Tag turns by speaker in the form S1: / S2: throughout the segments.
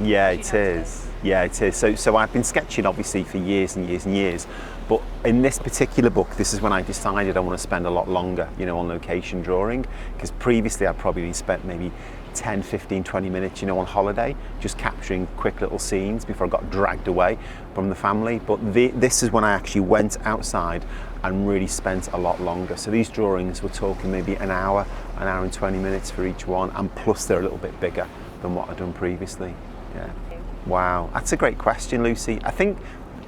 S1: Yeah, it is. Yeah, it is. So I've been sketching obviously for years and years and years, but in this particular book, this is when I decided I want to spend a lot longer, you know, on location drawing, because previously I'd probably spent maybe 10, 15, 20 minutes, you know, on holiday, just capturing quick little scenes before I got dragged away from the family. But this is when I actually went outside and really spent a lot longer. So these drawings, we're talking maybe an hour and 20 minutes for each one, and plus they're a little bit bigger than what I'd done previously. Yeah. Wow, that's a great question, Lucy. I think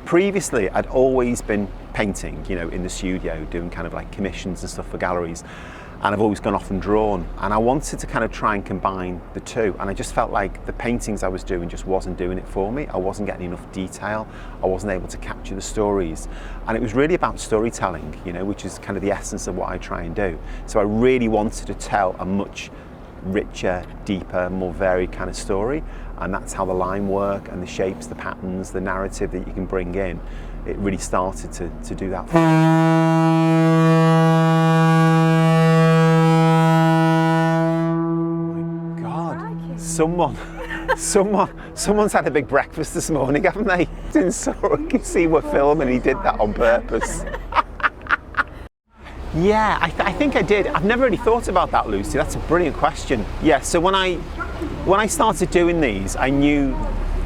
S1: previously I'd always been painting, you know, in the studio, doing kind of like commissions and stuff for galleries, and I've always gone off and drawn, and I wanted to kind of try and combine the two, and I just felt like the paintings I was doing just wasn't doing it for me. I wasn't getting enough detail, I wasn't able to capture the stories, and it was really about storytelling, you know, which is kind of the essence of what I try and do. So I really wanted to tell a much richer, deeper, more varied kind of story, and that's how the line work and the shapes, the patterns, the narrative that you can bring in. It really started to do that. Oh my God, someone's had a big breakfast this morning, haven't they? So I can see we're filming. He did that on purpose. Yeah, I think I did. I've never really thought about that, Lucy. That's a brilliant question. Yeah, so when I started doing these, I knew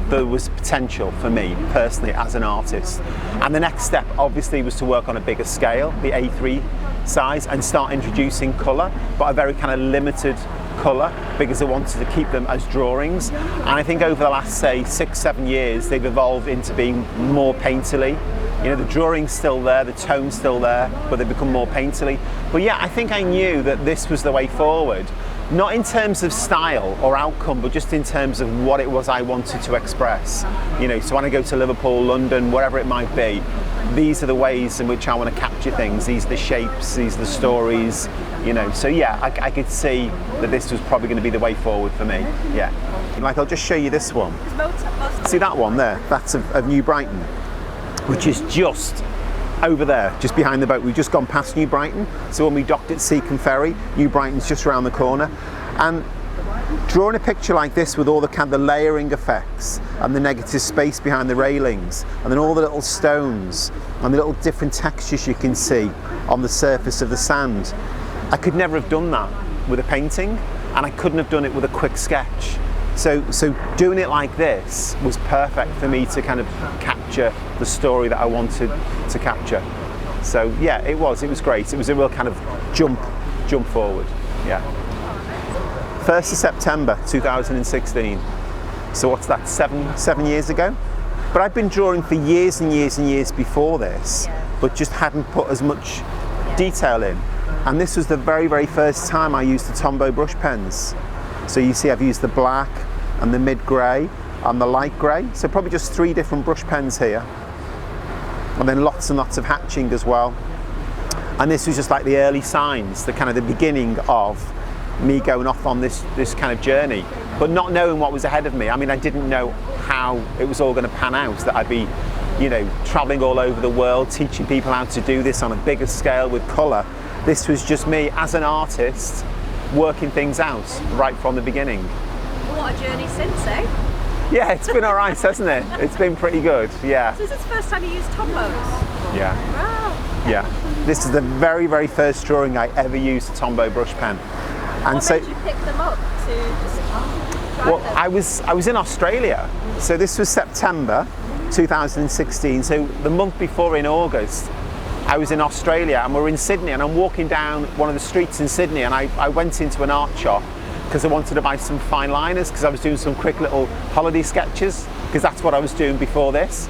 S1: there was potential for me personally as an artist. And the next step obviously was to work on a bigger scale, the A3 size, and start introducing colour, but a very kind of limited colour, because I wanted to keep them as drawings. And I think over the last, say, 6-7 years, they've evolved into being more painterly. You know, the drawing's still there, the tone's still there, but they've become more painterly. But yeah, I think I knew that this was the way forward. Not in terms of style or outcome, but just in terms of what it was I wanted to express. You know, so when I go to Liverpool, London, wherever it might be, these are the ways in which I want to capture things. These are the shapes, these are the stories, you know. So yeah, I could see that this was probably going to be the way forward for me, yeah. Like, I'll just show you this one. See that one there? That's of New Brighton, which is just over there, just behind the boat. We've just gone past New Brighton, so when we docked at Seacombe Ferry, New Brighton's just around the corner. And drawing a picture like this with all the kind of layering effects and the negative space behind the railings, and then all the little stones and the little different textures you can see on the surface of the sand, I could never have done that with a painting, and I couldn't have done it with a quick sketch. So doing it like this was perfect for me to kind of capture the story that I wanted to capture. So yeah, it was great. It was a real kind of jump forward, yeah. 1st of September 2016. So what's that, seven years ago? But I've been drawing for years and years and years before this, but just hadn't put as much detail in. And this was the very, very first time I used the Tombow brush pens. So you see I've used the black and the mid-grey and the light grey. So probably just 3 different brush pens here. And then lots and lots of hatching as well. And this was just like the early signs, the kind of the beginning of me going off on this kind of journey, but not knowing what was ahead of me. I mean, I didn't know how it was all going to pan out, that I'd be, you know, traveling all over the world, teaching people how to do this on a bigger scale with colour. This was just me as an artist working things out right from the beginning.
S2: What a journey since, eh?
S1: Yeah, it's been alright, hasn't it? It's been pretty good, yeah.
S2: So is this the first time you used Tombows?
S1: Yeah.
S2: Wow.
S1: Yeah. This is the very, very first drawing I ever used a Tombow brush pen. And
S2: what made you pick them up to just try
S1: well,
S2: them?
S1: I was in Australia. So this was September 2016. So the month before, in August, I was in Australia, and we're in Sydney, and I'm walking down one of the streets in Sydney, and I went into an art shop because I wanted to buy some fine liners, because I was doing some quick little holiday sketches, because that's what I was doing before this.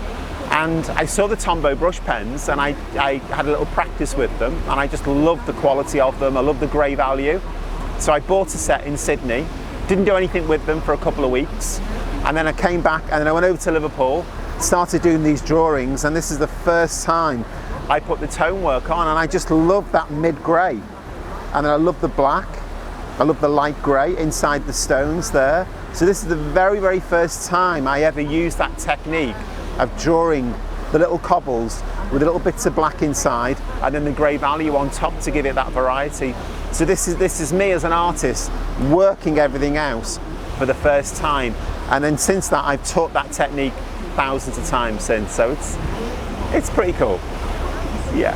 S1: And I saw the Tombow brush pens, and I had a little practice with them, and I just loved the quality of them. I loved the grey value. So I bought a set in Sydney, didn't do anything with them for a couple of weeks, and then I came back, and then I went over to Liverpool, started doing these drawings, and this is the first time I put the tone work on, and I just love that mid-grey. And then I love the black, I love the light grey inside the stones there. So this is the very, very first time I ever used that technique of drawing the little cobbles with little bits of black inside, and then the grey value on top to give it that variety. So this is me as an artist working everything out for the first time, And then since that, I've taught that technique thousands of times since. So it's pretty cool. Yeah.